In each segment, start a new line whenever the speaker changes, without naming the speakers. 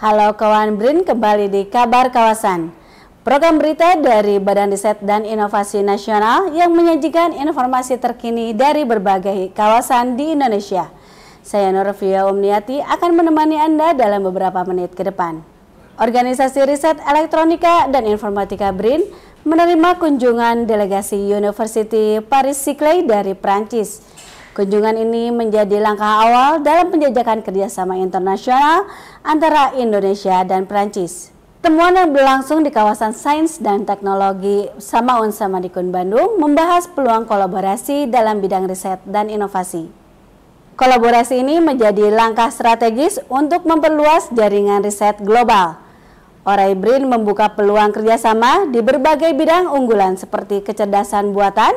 Halo kawan BRIN, kembali di Kabar Kawasan. Program berita dari Badan Riset dan Inovasi Nasional yang menyajikan informasi terkini dari berbagai kawasan di Indonesia. Saya Nurfia Umniati akan menemani Anda dalam beberapa menit ke depan. Organisasi Riset Elektronika dan Informatika BRIN menerima kunjungan delegasi University Paris-Saclay dari Prancis. Kunjungan ini menjadi langkah awal dalam penjajakan kerjasama internasional antara Indonesia dan Prancis. Temuan yang berlangsung di kawasan Sains dan Teknologi Samaun Samadikun Bandung membahas peluang kolaborasi dalam bidang riset dan inovasi. Kolaborasi ini menjadi langkah strategis untuk memperluas jaringan riset global. Orai BRIN membuka peluang kerjasama di berbagai bidang unggulan seperti kecerdasan buatan,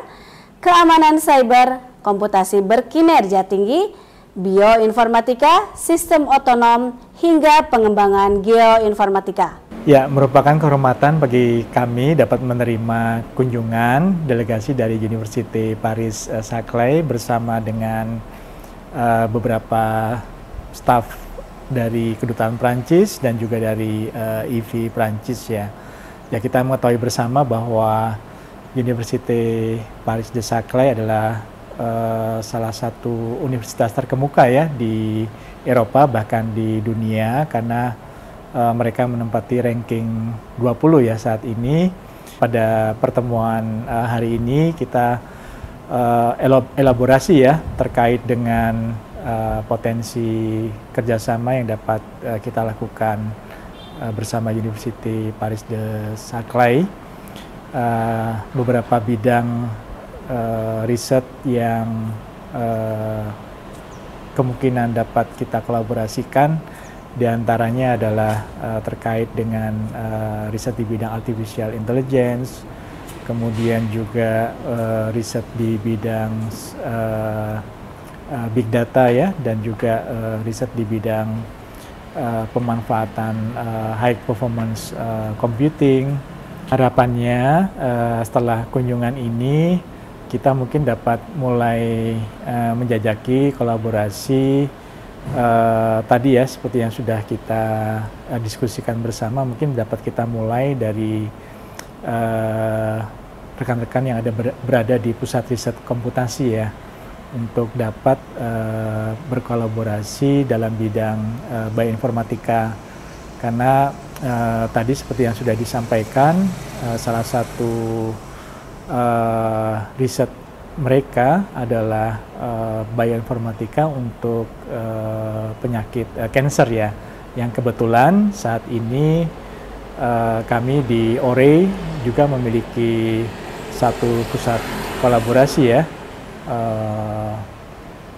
keamanan cyber, komputasi berkinerja tinggi, bioinformatika, sistem otonom, hingga pengembangan geoinformatika.
Ya, merupakan kehormatan bagi kami dapat menerima kunjungan delegasi dari University Paris-Saclay bersama dengan beberapa staf dari Kedutaan Prancis dan juga dari IV Prancis ya. Ya, kita mengetahui bersama bahwa University Paris-Saclay adalah salah satu universitas terkemuka ya di Eropa bahkan di dunia karena mereka menempati ranking 20 ya saat ini. Pada pertemuan hari ini kita elaborasi ya terkait dengan potensi kerjasama yang dapat kita lakukan bersama University Paris-Saclay. Beberapa bidang riset yang kemungkinan dapat kita kolaborasikan diantaranya adalah terkait dengan riset di bidang artificial intelligence, kemudian juga riset di bidang big data ya, dan juga riset di bidang pemanfaatan high performance computing. Harapannya setelah kunjungan ini kita mungkin dapat mulai menjajaki kolaborasi tadi ya seperti yang sudah kita diskusikan bersama. Mungkin dapat kita mulai dari rekan-rekan yang ada berada di pusat riset komputasi ya untuk dapat berkolaborasi dalam bidang bioinformatika karena tadi seperti yang sudah disampaikan salah satu riset mereka adalah bioinformatika untuk penyakit kanker ya, yang kebetulan saat ini kami di ORAI juga memiliki satu pusat kolaborasi ya,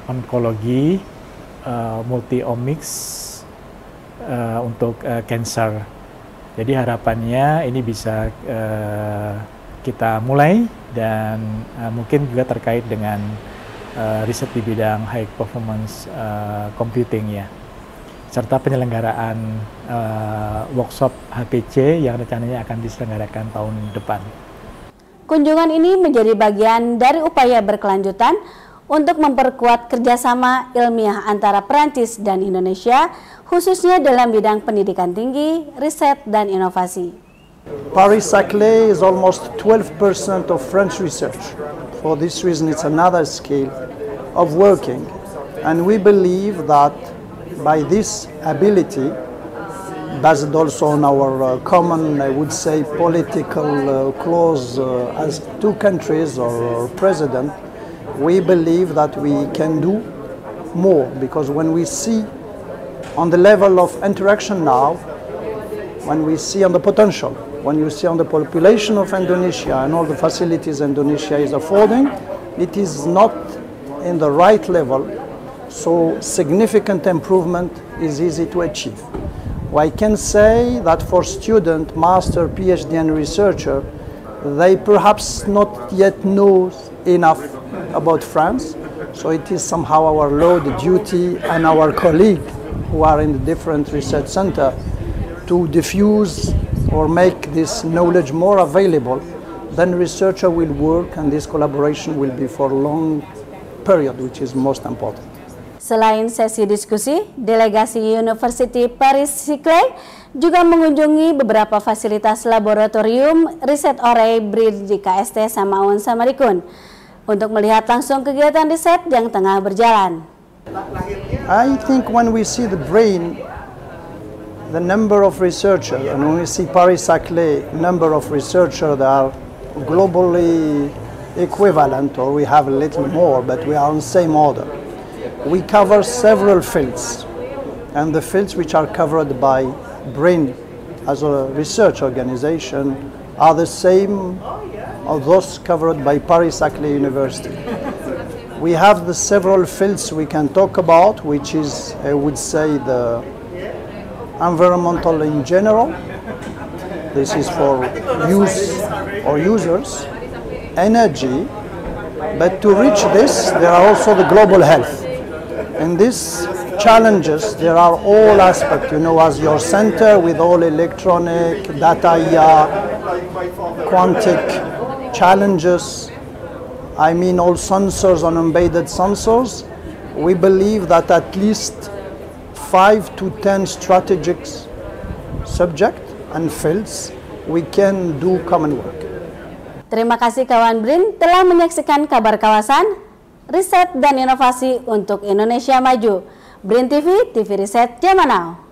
onkologi multi-omics untuk kanker. Jadi harapannya ini bisa kita mulai dan mungkin juga terkait dengan riset di bidang high performance computing ya, serta penyelenggaraan workshop HPC yang rencananya akan diselenggarakan tahun depan.
Kunjungan ini menjadi bagian dari upaya berkelanjutan untuk memperkuat kerjasama ilmiah antara Prancis dan Indonesia, khususnya dalam bidang pendidikan tinggi, riset, dan inovasi.
Paris-Saclay is almost 12% of French research. For this reason, it's another scale of working. And we believe that by this ability, based also on our common, I would say, political clause as two countries or president, we believe that we can do more. Because when we see on the level of interaction now, when we see on the potential, when you see on the population of Indonesia and all the facilities Indonesia is affording, it is not in the right level, so significant improvement is easy to achieve. I can say that for student, master, PhD and researcher, they perhaps not yet know enough about France, so it is somehow our load duty and our colleagues who are in the different research center to diffuse or make this knowledge more available. Then researcher will work and this collaboration will be for a long period, which is most important.
Selain sesi diskusi, delegasi University Paris-Saclay juga mengunjungi beberapa fasilitas laboratorium riset Oray BRIN di KST Samaun Samarikun untuk melihat langsung kegiatan riset yang tengah berjalan.
I think when we see the BRIN, the number of researchers, and when we see Paris-Saclay, number of researchers that are globally equivalent, or we have a little more, but we are on the same order. We cover several fields, and the fields which are covered by BRIN as a research organization are the same as those covered by Paris-Saclay University. We have the several fields we can talk about, which is, I would say, the environmental in general. This is for use or users, energy, but to reach this, there are also the global health. In these challenges, there are all aspects, as your center with all electronic, data, quantic challenges, all sensors and embedded sensors. We believe that at least 5 to 10 strategic subjects and fields we can do common work.
Terima kasih kawan BRIN telah menyaksikan kabar kawasan, riset dan inovasi untuk Indonesia Maju. BRIN TV, TV Riset Zaman Now.